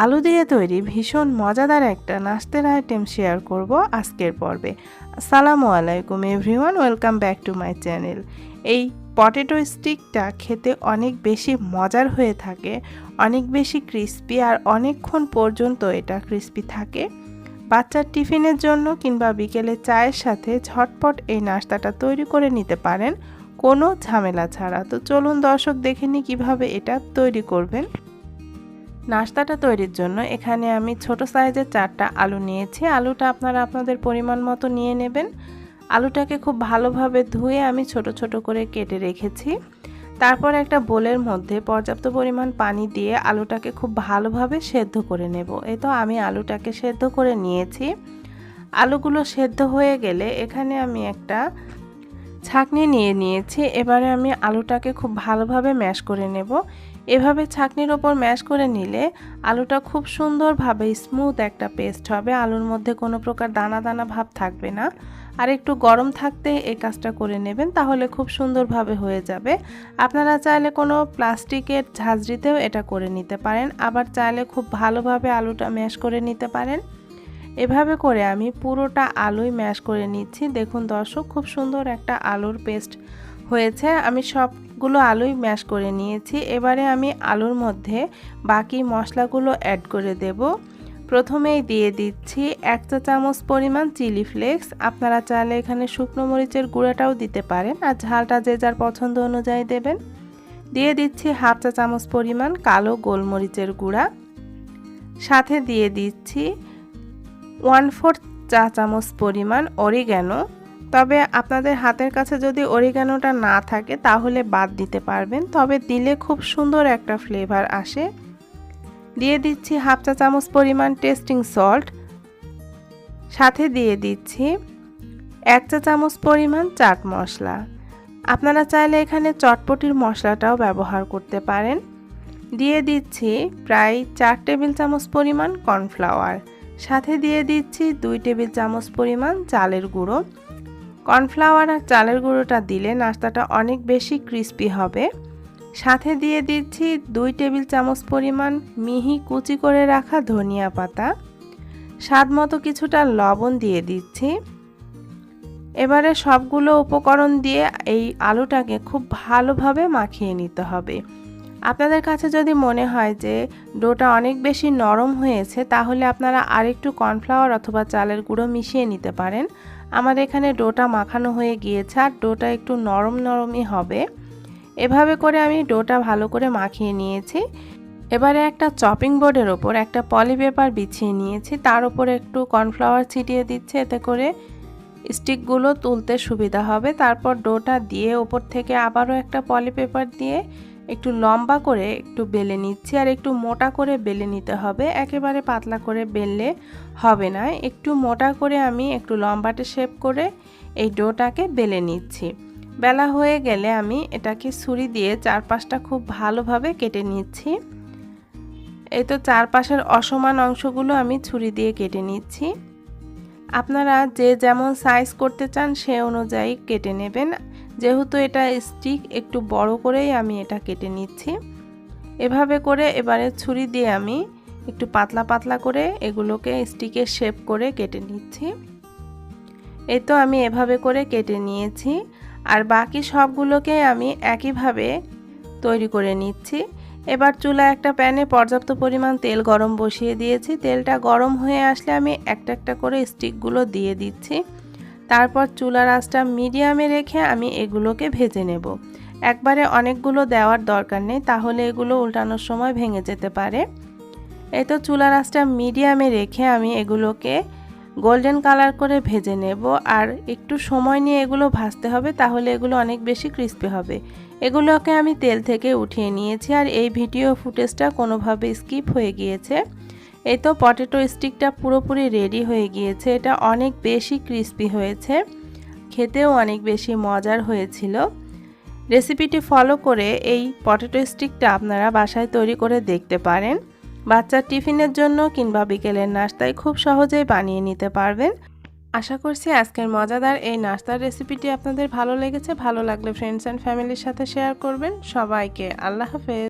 আলু দিয়ে তৈরি ভীষণ মজাদার একটা নাস্তার আইটেম শেয়ার করব আজকের পর্বে। আসসালামু আলাইকুম everyone, welcome back to my channel. এই পটেটো স্টিকটা খেতে অনেক বেশি মজার হয়ে থাকে, অনেক বেশি ক্রিস্পি, আর অনেকক্ষণ পর্যন্ত এটা ক্রিস্পি থাকে। বাচ্চার টিফিনের জন্য কিংবা বিকেলে চায়ের সাথে ঝটপট এই নাস্তাটা তৈরি করে নিতে পারেন কোনো ঝামেলা ছাড়া। তো চলুন দর্শক দেখে নিই কীভাবে এটা তৈরি করবেন। নাস্তাটা তৈরির জন্য এখানে আমি ছোট সাইজের 4টা আলু নিয়েছি। আলুটা আপনারা আপনাদের পরিমাণ মতো নিয়ে নেবেন। আলুটাকে খুব ভালোভাবে ধুয়ে আমি ছোট ছোট করে কেটে রেখেছি। তারপর একটা বোলের মধ্যে পর্যাপ্ত পরিমাণ পানি দিয়ে আলুটাকে খুব ভালোভাবে সেদ্ধ করে নেব। এই তো আমি আলুটাকে সেদ্ধ করে নিয়েছি। আলুগুলো সেদ্ধ হয়ে গেলে এখানে আমি একটা ছাঁকনি নিয়ে নিয়েছি। এবারে আমি আলুটাকে খুব ভালোভাবে ম্যাশ করে নেব। এভাবে ছাঁকনির ওপর ম্যাশ করে নিলে আলুটা খুব সুন্দরভাবে স্মুথ একটা পেস্ট হবে। আলুর মধ্যে কোনো প্রকার দানা দানা ভাব থাকবে না। আর একটু গরম থাকতে এই কাজটা করে নেবেন, তাহলে খুব সুন্দরভাবে হয়ে যাবে। আপনারা চাইলে কোনো প্লাস্টিকের ঝাঁঝরিতেও এটা করে নিতে পারেন, আবার চাইলে খুব ভালোভাবে আলুটা ম্যাশ করে নিতে পারেন। এভাবে করে আমি পুরোটা আলুই ম্যাশ করে নিচ্ছি। দেখুন দর্শক, খুব সুন্দর একটা আলুর পেস্ট হয়েছে। আমি সবগুলো আলুই ম্যাশ করে নিয়েছি। এবারে আমি আলুর মধ্যে বাকি মশলাগুলো অ্যাড করে দেব। প্রথমেই দিয়ে দিচ্ছি 1 চা চামচ পরিমাণ চিলি ফ্লেক্স। আপনারা চাইলে এখানে শুকনো মরিচের গুঁড়াটাও দিতে পারেন, আর ঝালটা যে যার পছন্দ অনুযায়ী দেবেন। দিয়ে দিচ্ছি 1/2 চা চামচ পরিমাণ কালো গোলমরিচের গুঁড়া। সাথে দিয়ে দিচ্ছি 1/4 চা চামচ পরিমাণ অরিগ্যানো। তবে আপনাদের হাতের কাছে যদি অরিগ্যানোটা না থাকে তাহলে বাদ দিতে পারবেন, তবে দিলে খুব সুন্দর একটা ফ্লেভার আসে। দিয়ে দিচ্ছি 1/2 চা চামচ পরিমাণ টেস্টিং সল্ট। সাথে দিয়ে দিচ্ছি 1 চা চামচ পরিমাণ চাট মশলা। আপনারা চাইলে এখানে চটপটির মশলাটাও ব্যবহার করতে পারেন। দিয়ে দিচ্ছি প্রায় 4 টেবিল চামচ পরিমাণ কর্নফ্লাওয়ার। সাথে দিয়ে দিচ্ছি 2 টেবিল চামচ পরিমাণ চালের গুঁড়ো। কর্নফ্লাওয়ার আর চালের গুঁড়োটা দিলে নাস্তাটা অনেক বেশি ক্রিস্পি হবে। সাথে দিয়ে দিচ্ছি 2 টেবিল চামচ পরিমাণ মিহি কুচি করে রাখা ধনিয়া পাতা। স্বাদ মতো কিছুটা লবণ দিয়ে দিচ্ছি। এবারে সবগুলো উপকরণ দিয়ে এই আলুটাকে খুব ভালোভাবে মাখিয়ে নিতে হবে। আপনাদের কাছে যদি মনে হয় যে ডোটা অনেক বেশি নরম হয়েছে, তাহলে আপনারা আরেকটু কর্নফ্লাওয়ার অথবা চালের গুঁড়ো মিশিয়ে নিতে পারেন। আমার এখানে ডোটা মাখানো হয়ে গিয়েছে, আর ডোটা একটু নরম নরমই হবে। এভাবে করে আমি ডোটা ভালো করে মাখিয়ে নিয়েছি। এবারে একটা চপিং বোর্ডের ওপর একটা পলি পেপার বিছিয়ে নিয়েছি, তার উপরে একটু কর্নফ্লাওয়ার ছিটিয়ে দিচ্ছি, এতে করে স্টিকগুলো তুলতে সুবিধা হবে। তারপর ডোটা দিয়ে ওপর থেকে আবারও একটা পলি পেপার দিয়ে একটু লম্বা করে একটু বেলে নিচ্ছি, আর একটু মোটা করে বেলে নিতে হবে। একেবারে পাতলা করে বেললে হবে না, একটু মোটা করে আমি একটু লম্বাটে শেপ করে এই ডোটাকে বেলে নিচ্ছি। বেলা হয়ে গেলে আমি এটাকে ছুরি দিয়ে চারপাশটা খুব ভালোভাবে কেটে নিচ্ছি। এই তো চারপাশের অসমান অংশগুলো আমি ছুরি দিয়ে কেটে নিচ্ছি। আপনারা যে যেমন সাইজ করতে চান সে অনুযায়ী কেটে নেবেন। যেহেতু এটা স্টিক, একটু বড় করেই আমি এটা কেটে নিচ্ছি। এভাবে করে এবারে ছুরি দিয়ে আমি একটু পাতলা পাতলা করে এগুলোকে স্টিকের শেপ করে কেটে নিচ্ছি। এই তো আমি এভাবে করে কেটে নিয়েছি, আর বাকি সবগুলোকে আমি একইভাবে তৈরি করে নিচ্ছি। এবার চুলায় একটা প্যানে পর্যাপ্ত পরিমাণ তেল গরম বসিয়ে দিয়েছি। তেলটা গরম হয়ে আসলে আমি একটা একটা করে স্টিকগুলো দিয়ে দিচ্ছি। তারপর চুলার আঁচটা মিডিয়ামে রেখে আমি এগুলোকে ভেজে নেব। একবারে অনেকগুলো দেওয়ার দরকার নেই, তাহলে এগুলো উল্টানোর সময় ভেঙে যেতে পারে। এই তো চুলার আঁচটা মিডিয়ামে রেখে আমি এগুলোকে গোল্ডেন কালার করে ভেজে নেব, আর একটু সময় নিয়ে এগুলো ভাজতে হবে, তাহলে এগুলো অনেক বেশি ক্রিস্পি হবে। এগুলোকে আমি তেল থেকে উঠিয়ে নিয়েছি, আর এই ভিডিও ফুটেজটা কোনোভাবে স্কিপ হয়ে গিয়েছে। এই তো পটেটো স্টিকটা পুরোপুরি রেডি হয়ে গিয়েছে। এটা অনেক বেশি ক্রিস্পি হয়েছে, খেতেও অনেক বেশি মজার হয়েছিল। রেসিপিটি ফলো করে এই পটেটো স্টিকটা আপনারা বাসায় তৈরি করে দেখতে পারেন। বাচ্চার টিফিনের জন্য কিংবা বিকেলের নাস্তায় খুব সহজেই বানিয়ে নিতে পারবেন। আশা করছি আজকের মজাদার এই নাস্তার রেসিপিটি আপনাদের ভালো লেগেছে। ভালো লাগলে ফ্রেন্ডস অ্যান্ড ফ্যামিলির সাথে শেয়ার করবেন। সবাইকে আল্লাহ হাফেজ।